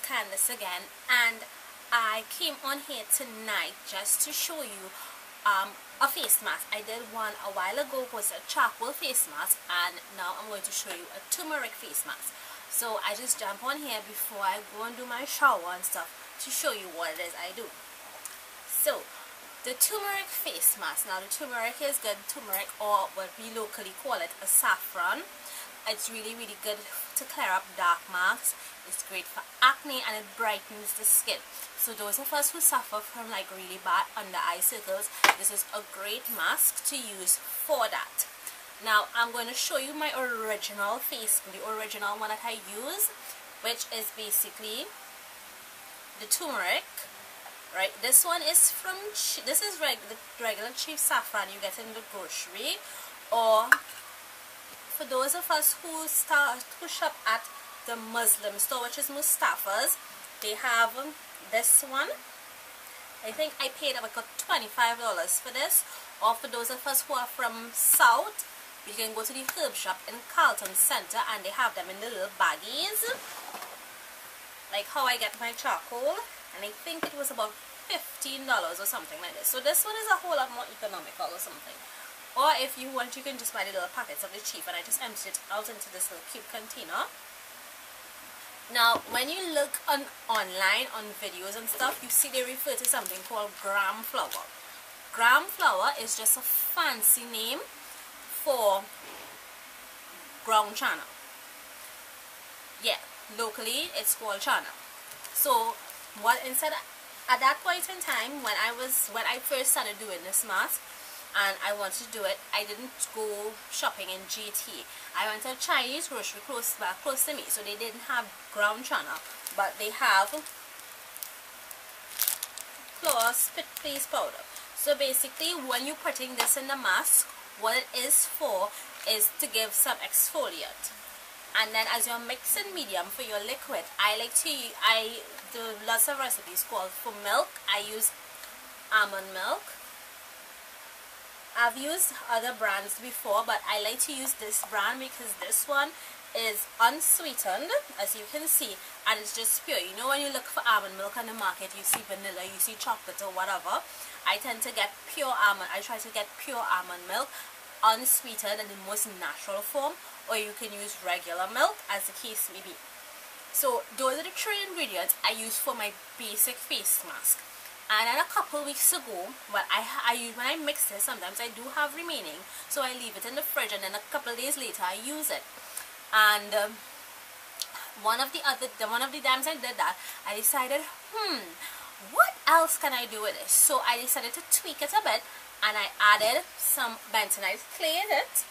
Candace again, and I came on here tonight just to show you a face mask. I did one a while ago, was a charcoal face mask, and now I'm going to show you a turmeric face mask. So I just jump on here before I go and do my shower and stuff to show you what it is I do. So the turmeric face mask. Now the turmeric is good. Turmeric, or what we locally call it, a saffron. It's really good to clear up dark marks. It's great for acne, and it brightens the skin. So those of us who suffer from like really bad under eye circles, this is a great mask to use for that. Now I'm going to show you my original face, the original one that I use, which is basically the turmeric. Right, this one is from, this is the regular cheap saffron you get in the grocery, or for those of us who shop at the Muslim store, which is Mustafa's, they have this one. I think I paid about $25 for this. Or for those of us who are from South, you can go to the herb shop in Carlton Center, and they have them in the little baggies, like how I get my charcoal, and I think it was about $15 or something like this. So this one is a whole lot more economical or something. Or if you want, you can just buy the little packets of the cheap, and I just emptied it out into this little cute container. Now when you look online on videos and stuff, you see they refer to something called gram flour. Gram flour is just a fancy name for ground chana. Yeah, locally it's called chana. So what, instead, at that point in time when I first started doing this mask and I wanted to do it, I didn't go shopping in GT. I went to a Chinese grocery close to me, so they didn't have ground chana, but they have flour spit paste powder. So basically when you're putting this in the mask, what it is for is to give some exfoliant. And then as your mixing medium for your liquid, I like to do lots of recipes called for milk. I use almond milk. I've used other brands before, but I like to use this brand because this one is unsweetened, as you can see, and it's just pure. You know, when you look for almond milk on the market, you see vanilla, you see chocolate or whatever. I tend to get pure almond. I try to get pure almond milk, unsweetened and in the most natural form, or you can use regular milk, as the case may be. So those are the 3 ingredients I use for my basic face mask. And then a couple weeks ago, when I mix this, sometimes I do have remaining, so I leave it in the fridge, and then a couple of days later I use it. And one of the times I did that, I decided, what else can I do with this? So I decided to tweak it a bit, and I added some bentonite clay in it,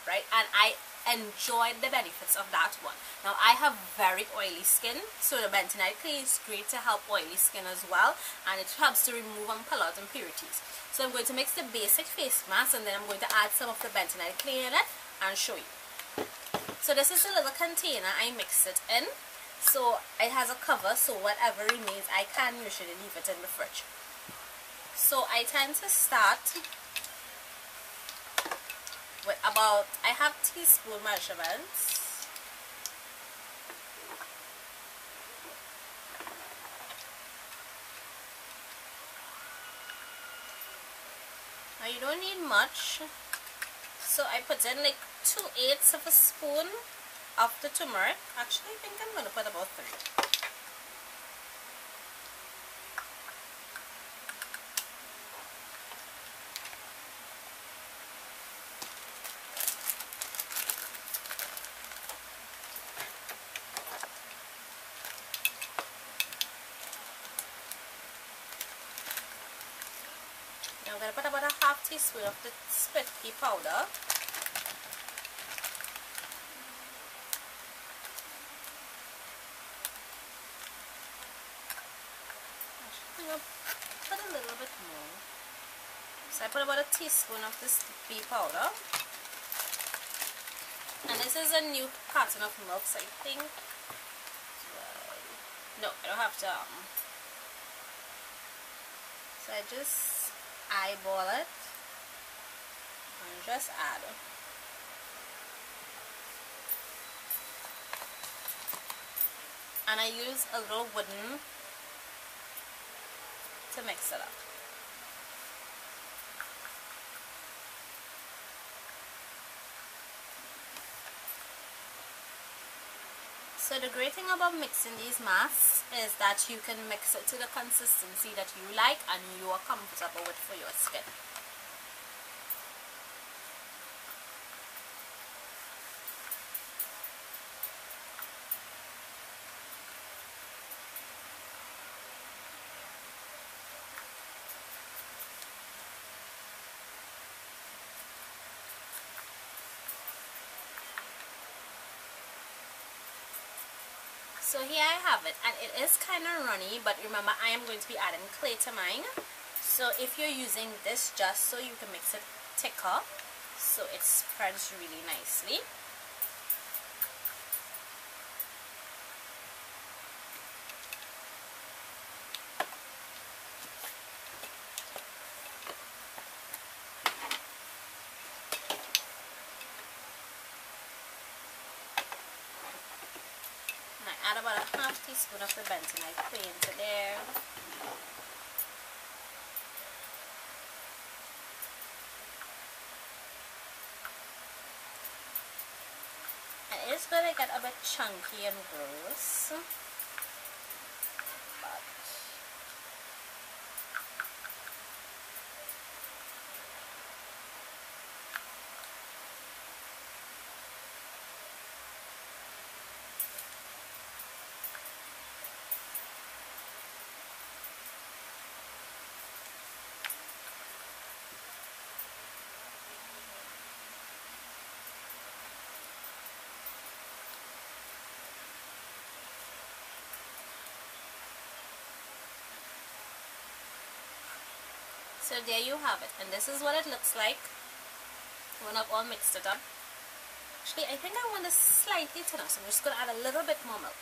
right? And I enjoyed the benefits of that one. Now I have very oily skin, so the bentonite clay is great to help oily skin as well, and it helps to remove and pull out impurities. So I'm going to mix the basic face mask, and then I'm going to add some of the bentonite clay in it and show you. So this is the little container I mixed it in. So it has a cover, so whatever remains I can usually leave it in the fridge. So I tend to start with about, I have teaspoon measurements. Now you don't need much, so I put in like 2/8 of a spoon of the turmeric. Actually, I think I'm going to put about 3. Now I'm going to put about a half teaspoon of the split pea powder. Put a little bit more. So I put about a teaspoon of this pea powder. And this is a new carton of milk, so I think, no, I don't have to, so I just eyeball it and just add. and I use a little wooden to mix it up. So the great thing about mixing these masks is that you can mix it to the consistency that you like and you are comfortable with for your skin. So here I have it, and it is kind of runny, but remember I am going to be adding clay to mine. So if you're using this just so you can mix it thicker, so it spreads really nicely. Add about a half teaspoon of the bentonite clay into there. And it's going to get a bit chunky and gross. But so there you have it, and this is what it looks like when I've all mixed it up. Actually, I think I want this slightly thinner, so I'm just going to add a little bit more milk.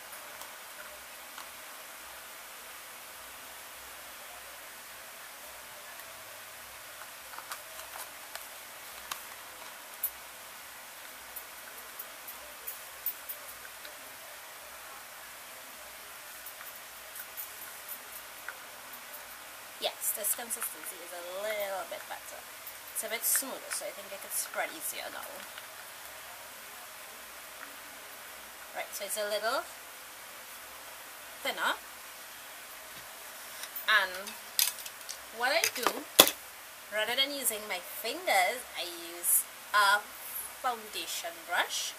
Yes, this consistency is a little bit better. It's a bit smoother, so I think it could spread easier now. Right, so it's a little thinner. And what I do, rather than using my fingers, I use a foundation brush.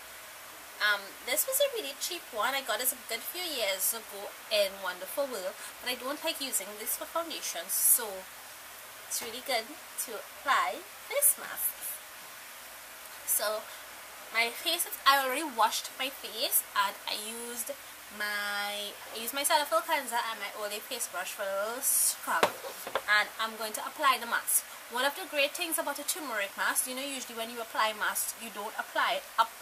This was a really cheap one. I got this a good few years ago in Wonderful World, but I don't like using this for foundation, so it's really good to apply face masks. So my face, I already washed my face, and I used my Cetaphil cleanser and my Olay face brush for a little scrub, and I'm going to apply the mask. One of the great things about a turmeric mask, you know, usually when you apply masks, you don't apply it up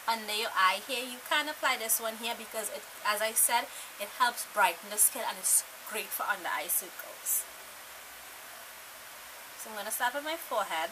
under your eye here. You can apply this one here because it, as I said, it helps brighten the skin and it's great for under eye circles. So I'm going to start with my forehead.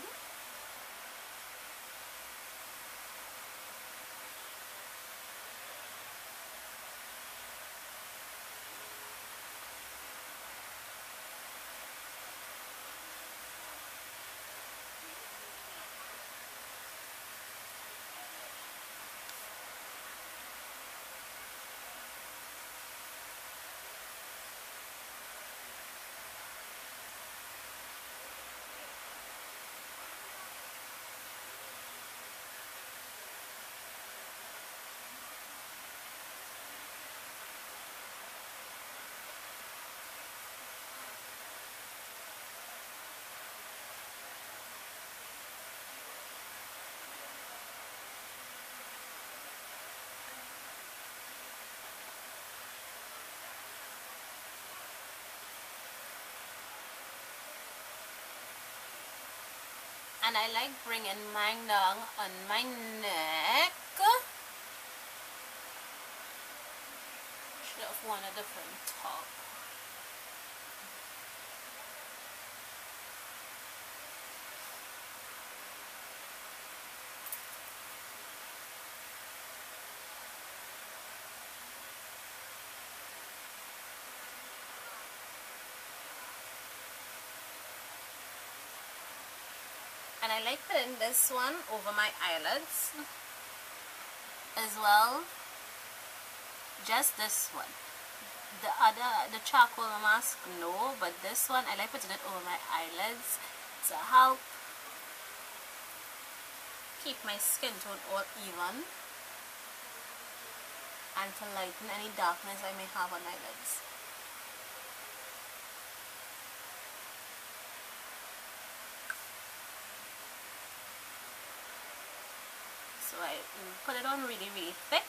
And I like bringing mine down on my neck. Should have worn a different top. And I like putting this one over my eyelids as well. Just this one. The charcoal mask, no, but this one I like putting it over my eyelids to help keep my skin tone all even and to lighten any darkness I may have on my lids. So I put it on really, really thick.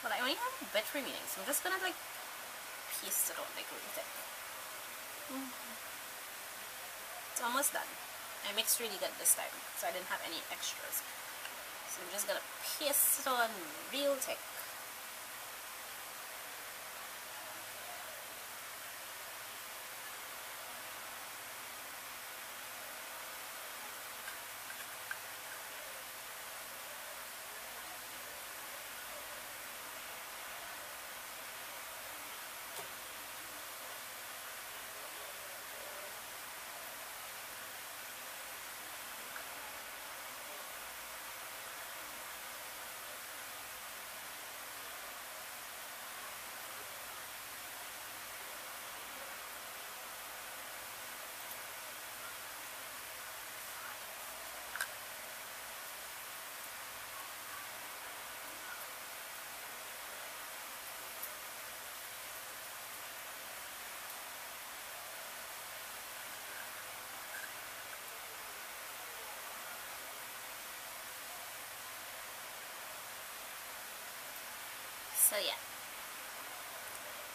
But I only have a bit remaining, so I'm just gonna like paste it on like really thick. It's almost done. I mixed really good this time, so I didn't have any extras. So I'm just gonna paste it on real thick. So yeah,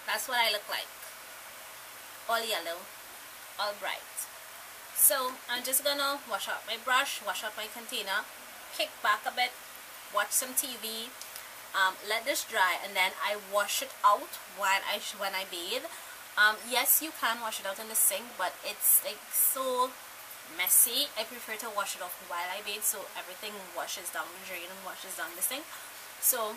that's what I look like. All yellow, all bright. So I'm just gonna wash out my brush, wash out my container, kick back a bit, watch some TV, let this dry, and then I wash it out when I bathe. Yes, you can wash it out in the sink, but it's like so messy. I prefer to wash it off while I bathe, so everything washes down the drain and washes down the sink. So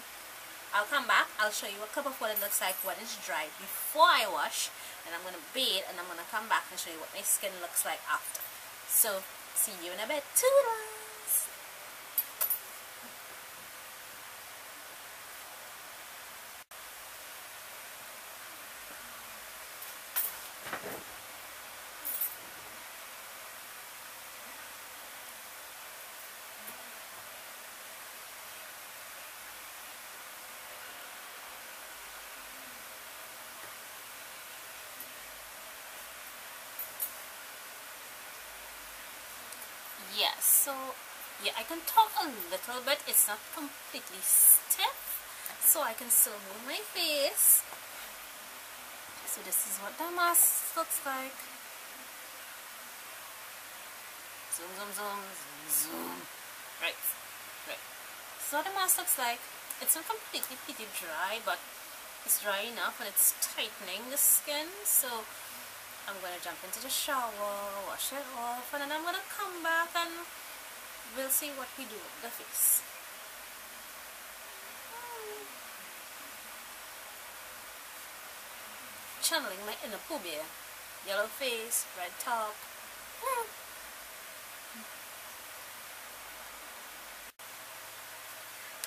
I'll come back, I'll show you a clip of what it looks like when it's dry before I wash, and I'm going to bathe, and I'm going to come back and show you what my skin looks like after. So, see you in a bit. Toodles! Yes, so yeah, I can talk a little bit. It's not completely stiff, so I can still move my face. So this is what the mask looks like. Zoom, zoom, zoom, zoom, zoom. Right. So what the mask looks like. It's not completely dry, but it's dry enough and it's tightening the skin. So I'm going to jump into the shower, wash it off, and then I'm going to come back and we'll see what we do with the face. Channeling my inner Pooh-Bear. Yellow face, red top.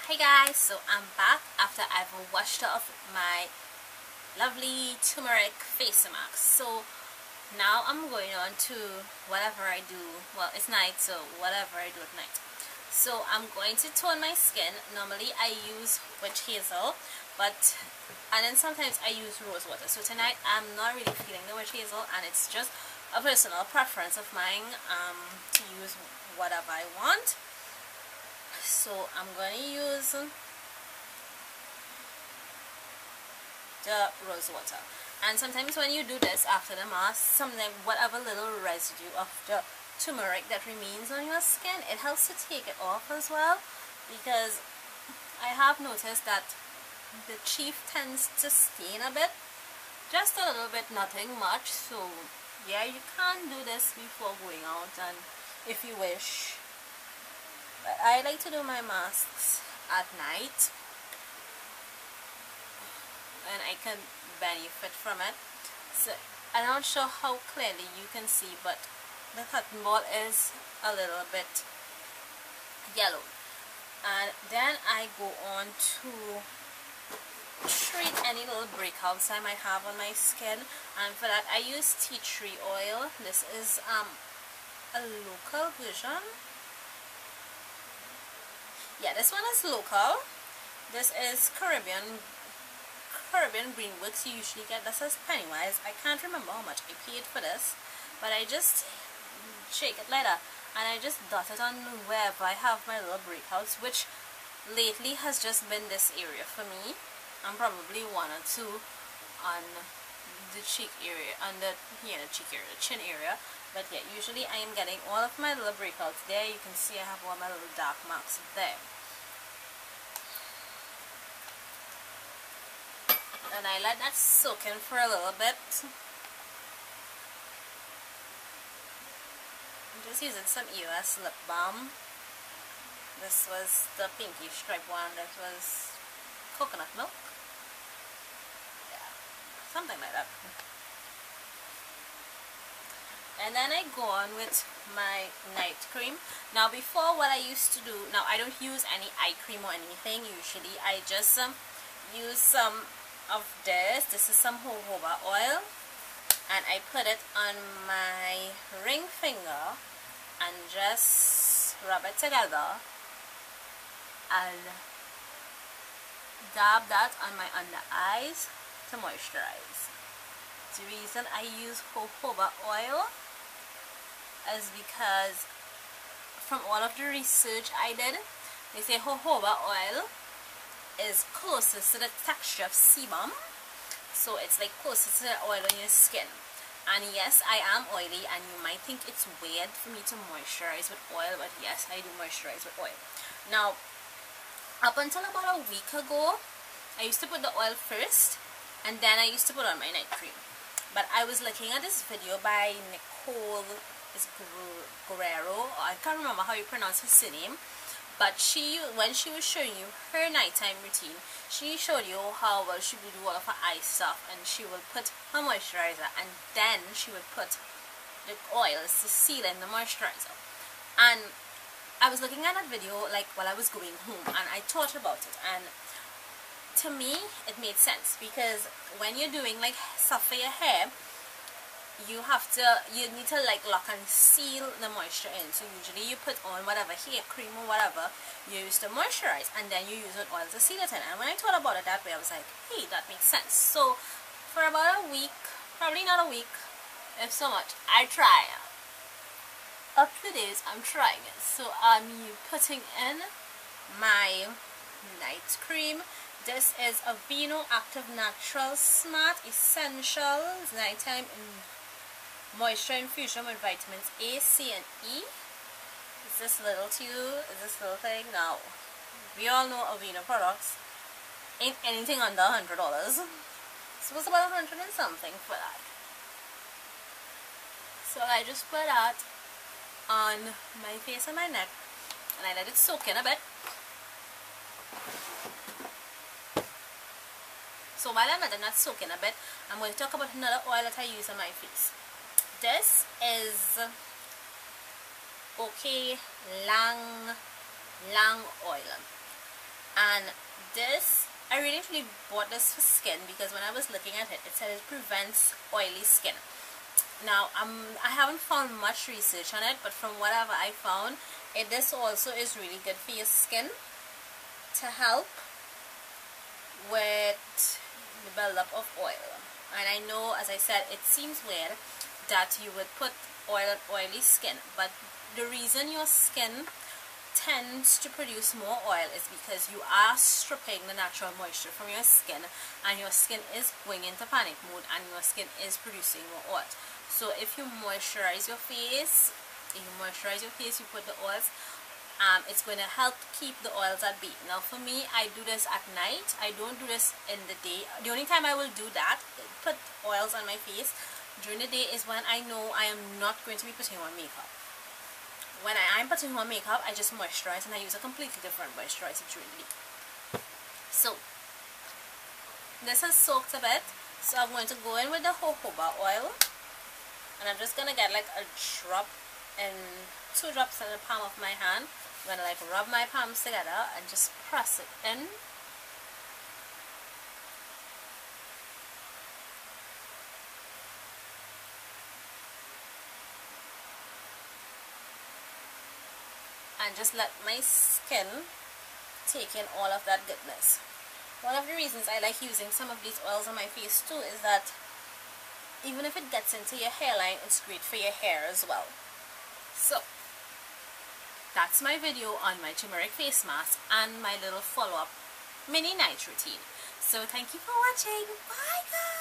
Hey guys, so I'm back after I've washed off my lovely turmeric face mask. So now I'm going on to whatever I do. Well, it's night, so whatever I do at night. So I'm going to tone my skin. Normally I use witch hazel, and then sometimes I use rose water. So tonight I'm not really feeling the witch hazel, and it's just a personal preference of mine to use whatever I want. So I'm going to use the rose water. And sometimes when you do this after the mask, sometimes whatever little residue of the turmeric that remains on your skin, it helps to take it off as well, because I have noticed that the chief tends to stain a bit, just a little bit, nothing much. So yeah, you can do this before going out, and if you wish. But I like to do my masks at night, and I can benefit from it. So I'm not sure how clearly you can see, but the cotton ball is a little bit yellow. And then I go on to treat any little breakouts I might have on my skin, and for that I use tea tree oil. This is a local version. Yeah, this one is local. This is Caribbean Greenworks. You usually get this as Pennywise. I can't remember how much I paid for this, but I just shake it like that and I just dot it on wherever I have my little breakouts, which lately has just been this area for me, and probably one or two on the cheek area, on the cheek area, the chin area. But yeah, usually I am getting all of my little breakouts there. You can see I have all my little dark marks there. And I let that soak in for a little bit. I'm just using some US lip balm. This was the pinky stripe one. That was coconut milk. Yeah, something like that. And then I go on with my night cream. Now before, what I used to do, now I don't use any eye cream or anything usually. I just use some of this. This is some jojoba oil, and I put it on my ring finger and just rub it together and dab that on my under eyes to moisturize. The reason I use jojoba oil is because from all of the research I did, they say jojoba oil is closest to the texture of sebum, so it's like closest to the oil on your skin. And yes, I am oily, and you might think it's weird for me to moisturize with oil, but yes, I do moisturize with oil. Now, up until about a week ago, I used to put the oil first, and then I used to put on my night cream. But I was looking at this video by Nicole Guerrero, I can't remember how you pronounce her surname, but when she was showing you her nighttime routine, she showed you how well she would do all of her eye stuff, and she would put her moisturizer, and then she would put the oils to seal in the moisturizer. And I was looking at that video like while I was going home, and I thought about it, and to me it made sense, because when you're doing like stuff for your hair, you need to like lock and seal the moisture in. So usually you put on whatever hair cream or whatever you use to moisturize, and then you use an oil to seal it in. And when I thought about it that way, I was like, hey, that makes sense. So for about a week, probably not a week, if so much, I try. Up to days, I'm trying it. So I'm putting in my night cream. This is Aveeno Active Natural Smart Essentials Nighttime Moisture Infusion with vitamins A, C, and E. Is this little to you? Is this little thing? Now, we all know Aveeno products ain't anything under $100. So it was about 100 and something for that. So I just put that on my face and my neck, and I let it soak in a bit. So while I'm letting that soak in a bit, I'm going to talk about another oil that I use on my face. This is OK Lang oil, and this, I really bought this for skin because when I was looking at it, it said it prevents oily skin. Now I haven't found much research on it, but from whatever I found, this also is really good for your skin to help with the buildup of oil. And I know, as I said, it seems weird that you would put oil on oily skin, but the reason your skin tends to produce more oil is because you are stripping the natural moisture from your skin, and your skin is going into panic mode, and your skin is producing more oil. So if you moisturize your face, you put the oils, it's going to help keep the oils at bay. Now for me, I do this at night. I don't do this in the day. The only time I will do that, put oils on my face during the day, is when I know I am not going to be putting on makeup. When I am putting on makeup, I just moisturize, and I use a completely different moisturizer during the day. So this has soaked a bit, So I'm going to go in with the jojoba oil, and I'm just going to get like a drop and 2 drops in the palm of my hand. I'm going to like rub my palms together and just press it in. And just let my skin take in all of that goodness. One of the reasons I like using some of these oils on my face too is that even if it gets into your hairline, it's great for your hair as well. So that's my video on my turmeric face mask and my little follow-up mini night routine. So thank you for watching. Bye guys!